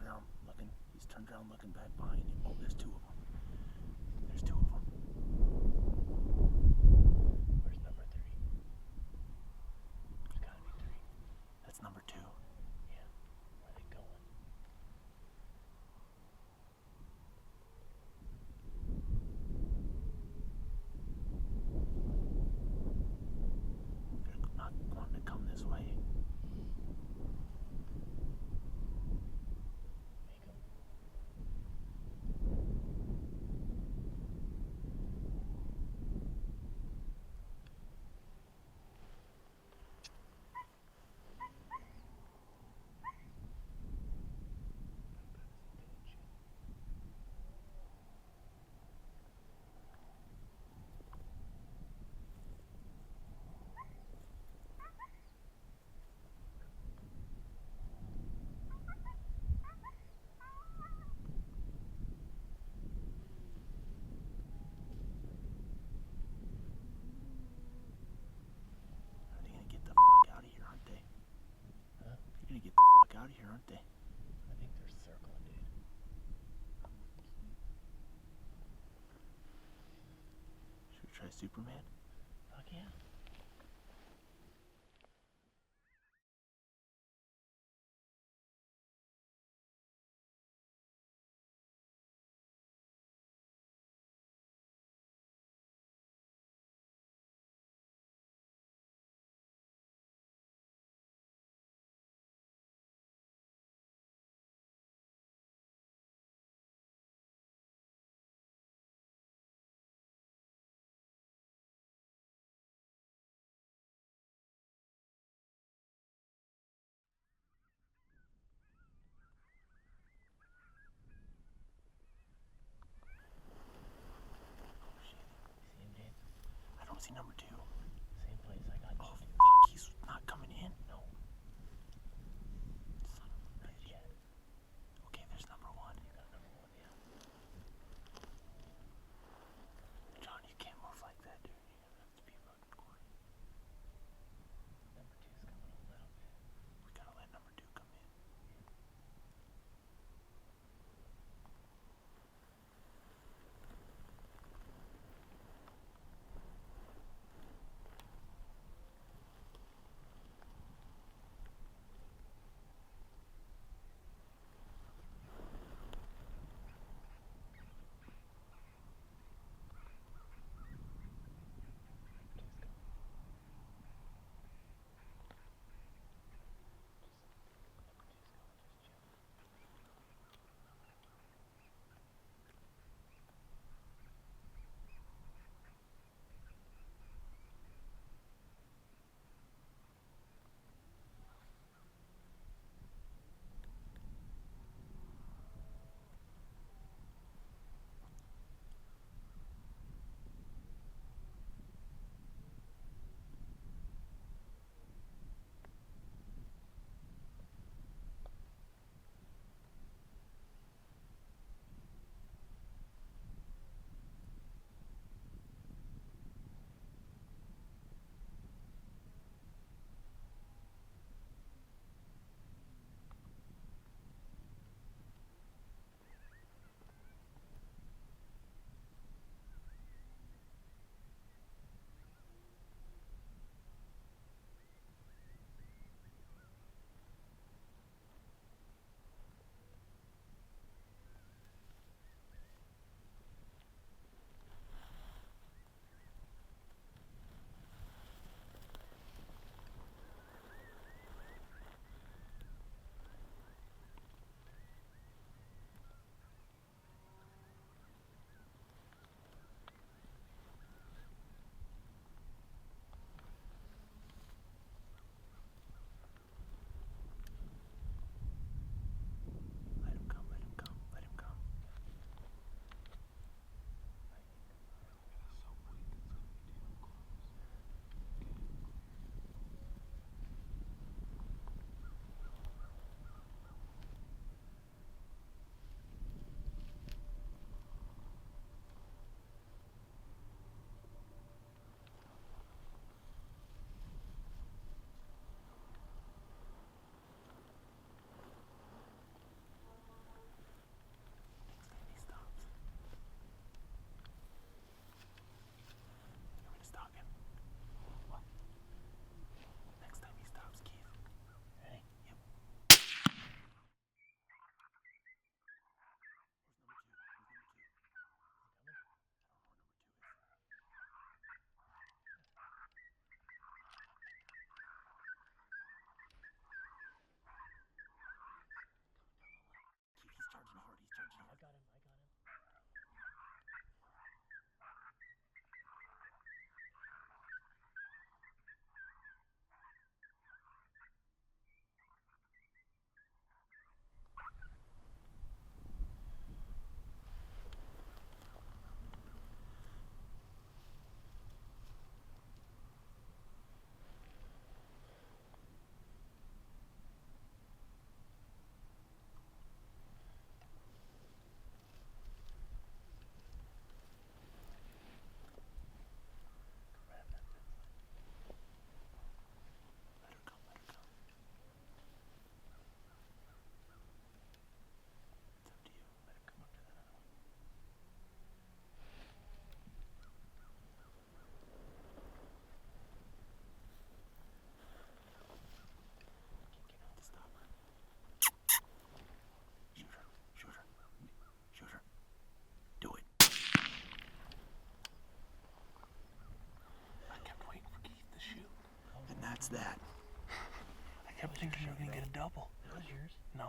around looking. He's turned around looking back behind him. Oh, there's two of them. There's two of them. Where's number 3? There's gotta be 3. That's number 2. Yeah. Where are they going? They're not wanting to come this way. Make them. Are they gonna get the fuck out of here, aren't they? Huh? They're gonna get the fuck out of here, aren't they? I think they're circling, dude. Should we try Superman? Fuck yeah.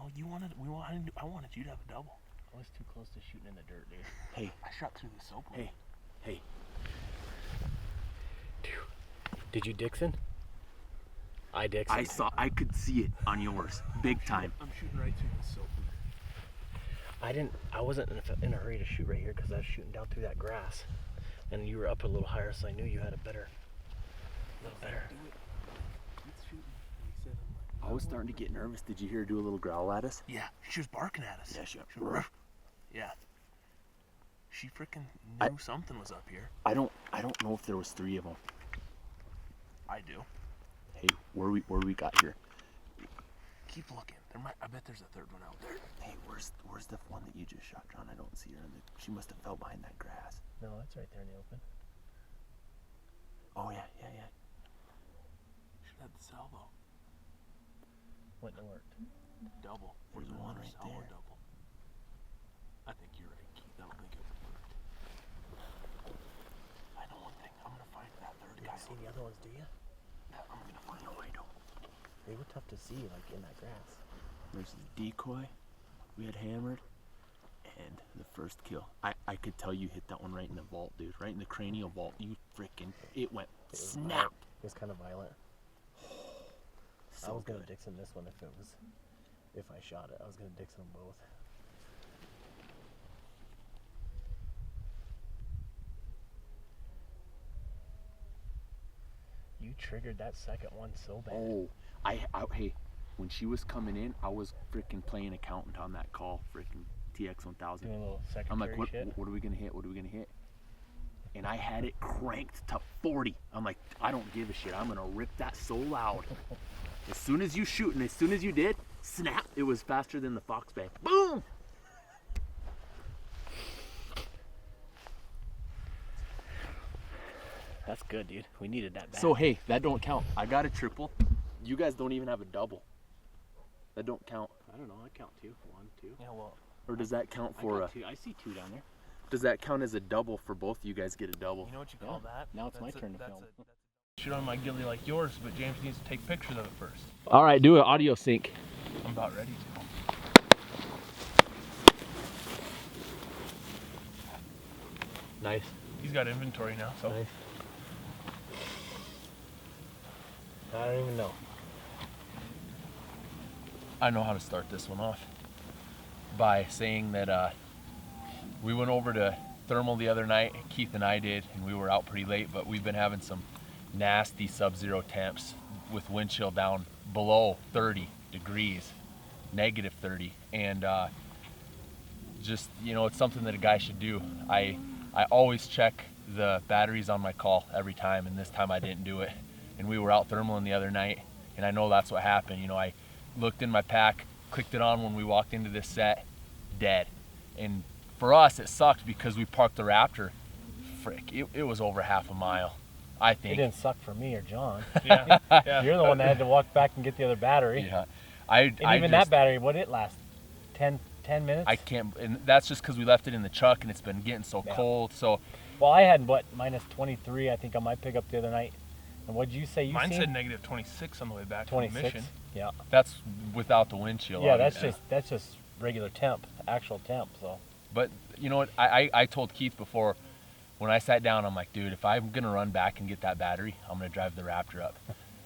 No, I wanted you to have a double. I was too close to shooting in the dirt, dude. Hey, I shot through the soap. Hey. Did you Dixon? I Dixon. I could see it on yours, big time. I'm shooting right through the soap. I wasn't in a hurry to shoot right here because I was shooting down through that grass, and you were up a little higher, so I knew you had a little better. I was starting to get nervous. Did you hear her do a little growl at us? Yeah, she was barking at us. Yeah, she was rough. Yeah. She freaking knew something was up here. I don't know if there was 3 of them. I do. Hey, where we got here? Keep looking. I bet there's a 3rd one out there. Hey, where's the one that you just shot, John? I don't see her. She must have fell behind that grass. No, that's right there in the open. Oh yeah. Should have the salvo. Wouldn't have worked. Double. There's one right salvo there. Double. I think you're right, Keith. I don't think it would work. I know one thing. I'm gonna find that 3rd guy. See the other ones, do you? I'm gonna find No, I don't. They were tough to see, like in that grass. There's the decoy we had hammered, and the first kill. I could tell you hit that one right in the vault, dude. Right in the cranial vault. You freaking, it went snap. It was kind of violent. So I was gonna good. Dixon this one if I shot it. I was gonna Dixon them both. You triggered that second one so bad. Oh, hey, when she was coming in, I was freaking playing accountant on that call, freaking TX1000. Doing a little secretary I'm like, shit. what are we gonna hit? What are we gonna hit? And I had it cranked to 40. I'm like, I don't give a shit. I'm gonna rip that so loud. As soon as you shoot, and as soon as you did, snap! It was faster than the Fox Bay. Boom! That's good, dude. We needed that bad. So hey, that don't count. I got a triple. You guys don't even have a double. That don't count. I don't know. I count 2. 1, 2. Yeah, well. Or does that count for a? 2. I see 2 down there. Does that count as a double for both you guys get a double? You know what you call that? Now it's my turn to film. Shoot on my ghillie like yours, but James needs to take pictures of it first. All right, do an audio sync. I'm about ready to. Nice. He's got inventory now, so. Nice. I don't even know. I know how to start this one off by saying that we went over to thermal the other night. Keith and I did, and we were out pretty late, but we've been having some nasty sub-zero temps with wind chill down below 30 degrees, negative 30, and just, you know, it's something that a guy should do. I always check the batteries on my call every time, and this time I didn't do it. And we were out thermaling the other night, and I know that's what happened. You know, I looked in my pack, clicked it on when we walked into this set, dead. And for us, it sucked because we parked the Raptor. Frick, it was over half a mile, I think. It didn't suck for me or John. Yeah, yeah. You're the one that had to walk back and get the other battery. Yeah, And even that battery, what did it last? 10 minutes? I can't, and that's just because we left it in the truck and it's been getting so cold. So, well, I had what, minus 23, I think, on my pickup the other night. And what did you say? mine said negative 26 on the way back from the 26. mission. Yeah. That's without the wind chill. Yeah, on it. that's just regular temp, actual temp. So. But you know what? I told Keith before, when I sat down, I'm like, dude, if I'm gonna run back and get that battery, I'm gonna drive the Raptor up.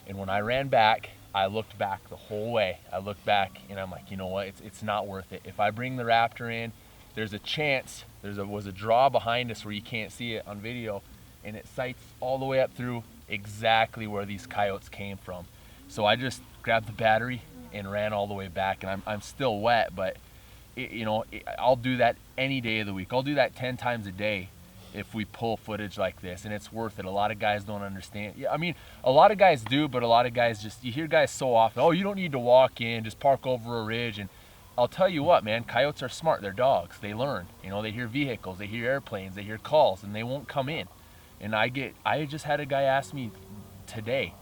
And when I ran back, I looked back the whole way. I looked back and I'm like, you know what? It's not worth it. If I bring the Raptor in, there's a chance. Was a draw behind us where you can't see it on video, and it sights all the way up through exactly where these coyotes came from. So I just grabbed the battery and ran all the way back, and I'm still wet, but I'll do that any day of the week. I'll do that 10 times a day if we pull footage like this, and it's worth it. A lot of guys don't understand. Yeah, I mean, a lot of guys do, but a lot of guys you hear guys so often, oh, you don't need to walk in, just park over a ridge. And I'll tell you what, man, coyotes are smart. They're dogs. They learn. You know, they hear vehicles, they hear airplanes, they hear calls, and they won't come in. And I just had a guy ask me today,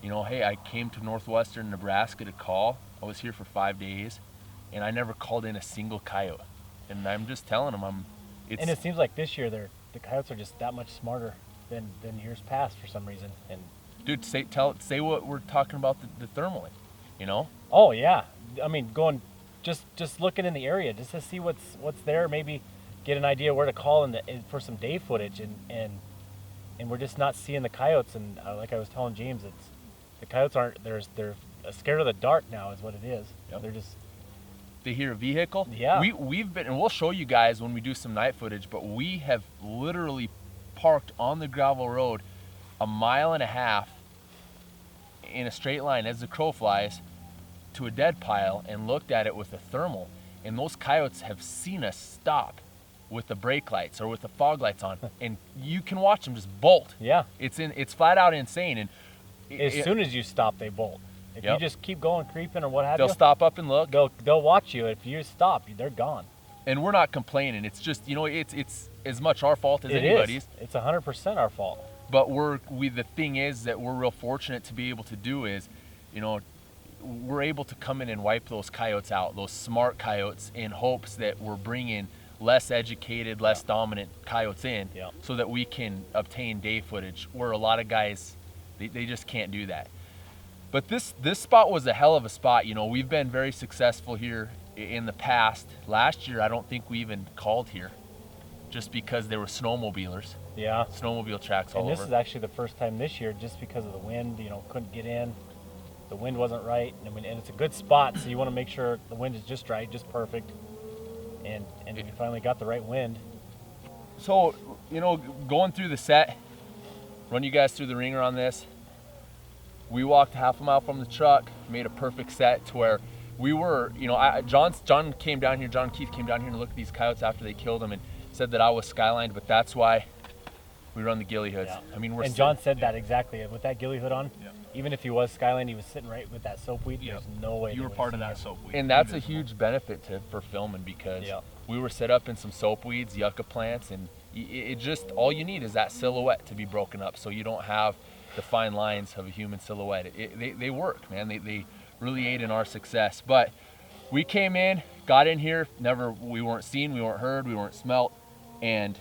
you know, hey, I came to northwestern Nebraska to call. I was here for 5 days, and I never called in a single coyote. And I'm just telling him, and it seems like this year the coyotes are just that much smarter than years past for some reason. And dude, say what we're talking about the thermaling, you know? Oh yeah, I mean, going just looking in the area just to see what's there, maybe get an idea where to call for some day footage, and we're just not seeing the coyotes. And like I was telling James, it's the coyotes they're scared of the dark now is what it is. Yep. They're just, they hear a vehicle. Yeah. We've been, and we'll show you guys when we do some night footage, but we have literally parked on the gravel road 1.5 miles in a straight line as the crow flies to a dead pile and looked at it with a thermal, and those coyotes have seen us stop with the brake lights or with the fog lights on, and you can watch them just bolt. yeah. It's flat out insane. And As soon as you stop, they bolt. If Yep. you just keep going creeping or what have they'll you, stop up and look. they'll watch you. If you stop, they're gone. And we're not complaining. It's just, it's as much our fault as It anybody's. is. It's 100% our fault. But the thing is that we're real fortunate to be able to do is, we're able to come in and wipe those coyotes out, those smart coyotes, in hopes that we're bringing less educated, less dominant coyotes in, Yeah. so that we can obtain day footage, where a lot of guys, they just can't do that. But this spot was a hell of a spot. We've been very successful here in the past. Last year, I don't think we even called here, just because there were snowmobilers, Yeah. snowmobile tracks all And this over. is actually the first time this year, just because of the wind, couldn't get in. The wind wasn't right. And it's a good spot, so you want to make sure the wind is just right, just perfect. And we finally got the right wind. So, going through the set, run you guys through the ringer on this. We walked 1/2 mile from the truck, made a perfect set to where we were, John came down here, John and Keith came down here and looked at these coyotes after they killed them and said that I was skylined, but that's why we run the ghillie hoods. Yeah. I mean, And John said that exactly. With that ghillie hood on, even if he was skyline, he was sitting right with that soapweed. Yeah. There's no way You they were would've part of seen that you. soapweed. and that's a huge benefit for filming, because Yeah. we were set up in some soapweeds, yucca plants, and it just, all you need is that silhouette to be broken up, so you don't have the fine lines of a human silhouette. They work, man. They really aid in our success. But we came in, got in here, we weren't seen, we weren't heard, we weren't smelt, and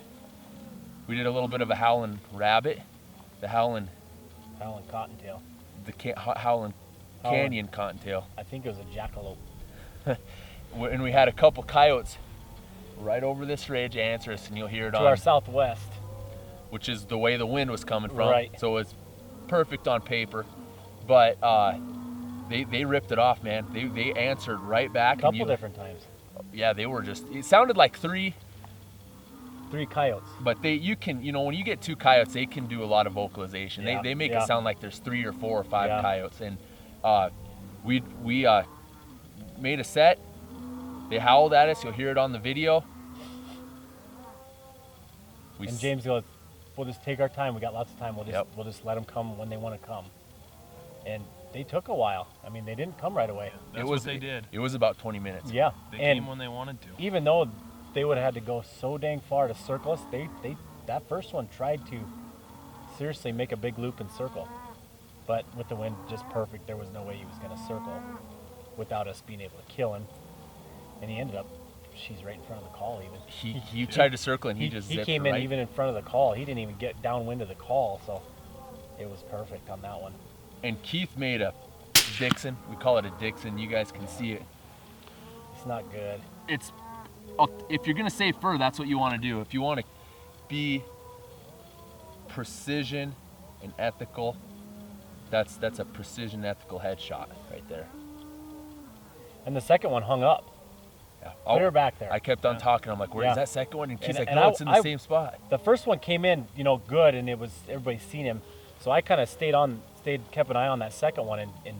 we did a little bit of a howling rabbit, the howling Cottontail. Howling Canyon cottontail. I think it was a jackalope. And we had a couple coyotes right over this ridge answer us, and you'll hear it To on, our southwest. which is the way the wind was coming from. Right. So it's perfect on paper. But they ripped it off, man. They answered right back. A couple different times. Yeah, they were just, it sounded like 3, 3 coyotes. but you can, when you get 2 coyotes, they can do a lot of vocalization. Yeah, They make yeah. it sound like there's 3 or 4 or 5 Yeah. coyotes. And we made a set. They howled at us. You'll hear it on the video. And James goes, "We'll just take our time. We got lots of time. Yep. We'll just let them come when they want to come." And they took a while. I mean, they didn't come right away. That's what they did. It was about 20 minutes. Yeah. They and came when they wanted to. even though they would have had to go so dang far to circle us, that first one tried to seriously make a big loop and circle. But with the wind just perfect, there was no way he was going to circle without us being able to kill him. And he ended up, she's right in front of the call even. He tried to circle, and he just he zipped came right. in even in front of the call. He didn't even get downwind of the call, so it was perfect on that one. And Keith made a Dixon. We call it a Dixon. You guys can see it. It's not good. If you're gonna say fur, that's what you want to do. If you want to be precision and ethical, that's a precision ethical headshot right there. And the second one hung up. Yeah. Put her back there. I kept on talking. I'm like, where's Yeah. that second one? And Keith's And- like, and no, I- it's in the I- same spot. The first one came in, good, and it was everybody's seen him. So I kind of kept an eye on that second one, and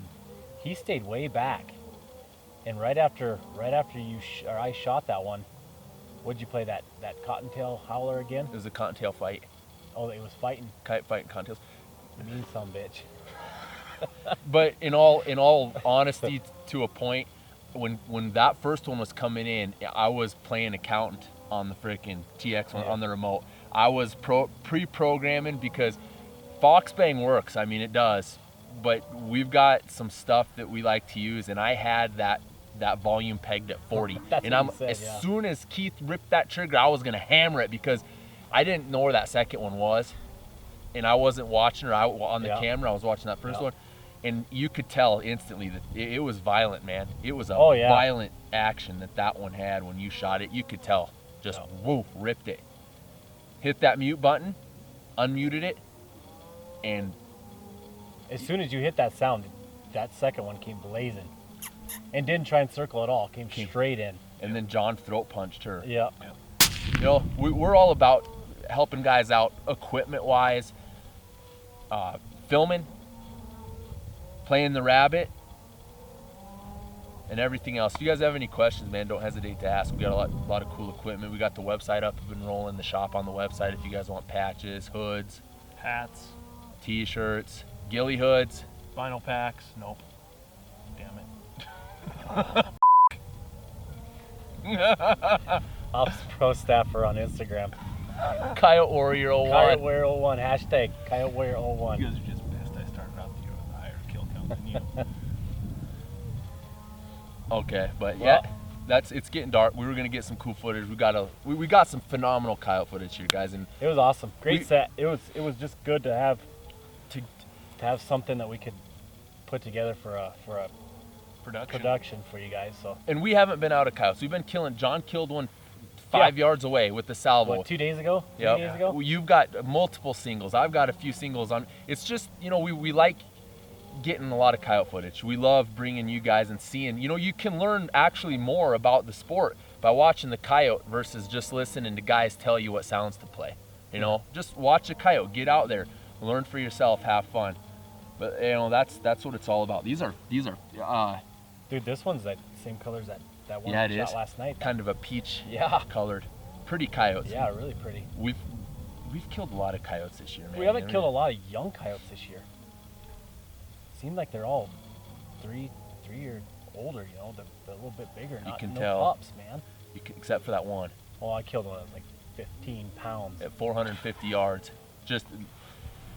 he stayed way back. And right after I shot that one, what'd you play that cottontail howler again? It was a cottontail fight. Oh, it was fighting. Kite fighting cottontails. Mean some bitch. But in all honesty, to a point, when that first one was coming in, I was playing accountant on the freaking TX Yeah. on the remote. I was pre-programming, because Foxbang works. I mean, it does. But we've got some stuff that we like to use, and I had that volume pegged at 40. That's And what you said, as yeah. soon as Keith ripped that trigger, I was gonna hammer it, because I didn't know where that second one was, and I wasn't watching her on the Yeah. camera. I was watching that first Yeah. one, And you could tell instantly that it was violent, man. It was a Oh, yeah. violent action that one had when you shot it. You could tell. Just woof, ripped it. Hit that mute button, unmuted it, and As soon as you hit that sound, that second one came blazing. And didn't try and circle at all. Came straight in. and then John throat punched her. Yeah. You know, we're all about helping guys out equipment-wise, filming, playing the rabbit, and everything else. If you guys have any questions, man, don't hesitate to ask. We got a lot of cool equipment. We got the website up and rolling, the shop on the website if you guys want patches, hoods, Hats, t-shirts, ghillie hoods. vinyl packs. Nope. Damn it. Ops Pro Staffer on Instagram. Coyote Warrior 01. Coyote Warrior 01. Hashtag Coyote Warrior You 01. guys are just pissed I started out the year with a higher kill count than you. Okay, but Well- yeah, it's getting dark. We were gonna get some cool footage. We got some phenomenal coyote footage here, guys, and It was awesome. Great We- set. It was just good to have something that we could put together for a production for you guys. So we haven't been out of coyotes. We've been killing. John killed one 5 yards away with the salvo. what, 2 days ago? 3 Yep. days ago? You've got multiple singles. I've got a few singles on. It's just, you know, we like getting a lot of coyote footage. We love bringing you guys and seeing, you know, you can learn actually more about the sport by watching the coyote versus just listening to guys tell you what sounds to play. You know, just watch a coyote, get out there, learn for yourself, have fun. But you know, that's what it's all about. These are Dude, this one's that same color as that one Yeah, we it shot is. last night. kind of a peach Yeah. colored, pretty coyotes. Yeah, really pretty. We've killed a lot of coyotes this year, man. We haven't killed a lot of young coyotes this year. Seemed like they're all three or older, you know, they're a little bit bigger. You can no tell. pups, man. Except for that one Well, I killed one that was like 15 pounds. at 450 yards. Just,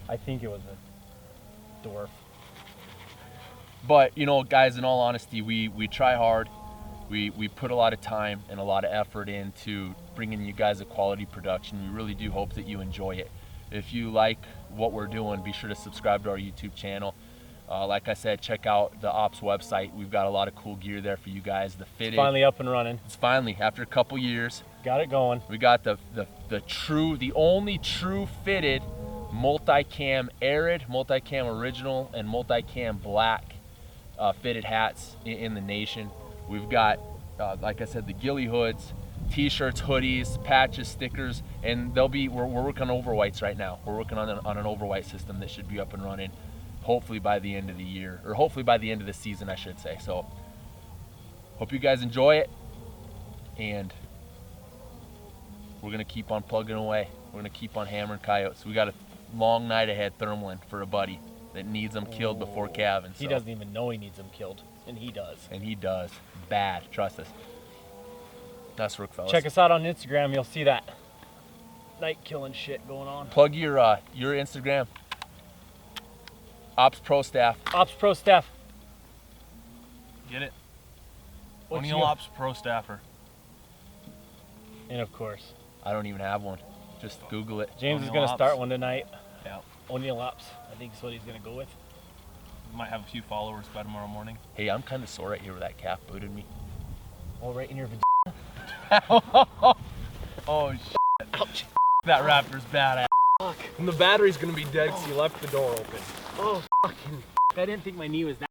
I think it was a dwarf. but you know, guys, in all honesty, we try hard. We put a lot of time and a lot of effort into bringing you guys a quality production. We really do hope that you enjoy it. If you like what we're doing, be sure to subscribe to our YouTube channel. Like I said, check out the Ops website. We've got a lot of cool gear there for you guys. The fitted. Finally up and running. It's finally, after a couple years, Got it going. we got the only true fitted multicam arid, multicam original, and multicam black fitted hats in the nation. We've got, like I said, the ghillie hoods, t-shirts, hoodies, patches, stickers, and we're working on overwhites right now. We're working on an overwhite system that should be up and running hopefully by the end of the year, or hopefully by the end of the season, I should say. So hope you guys enjoy it, and we're gonna keep on plugging away. We're gonna keep on hammering coyotes. We got a long night ahead thermaling for a buddy that needs them killed before calving. He doesn't even know he needs them killed, and he does. And he does. Bad. Trust us. Nice work, fellas. Check us out on Instagram. You'll see that night killing shit going on. Plug your Instagram. Ops Pro Staff. Ops Pro Staff. Get it? What's O'Neill your- Ops Pro Staffer. And of course, I don't even have one. Just Google it. James is O'Neill going to Ops. start one tonight. Yeah. O'Neill Ops. I think is what he's going to go with. Might have a few followers by tomorrow morning. Hey, I'm kind of sore right here where that calf booted me. Oh, right in your Oh shit. Ouch. That raptor's badass. And the battery's gonna be dead because you left the door open. Oh, fucking. I didn't think my knee was that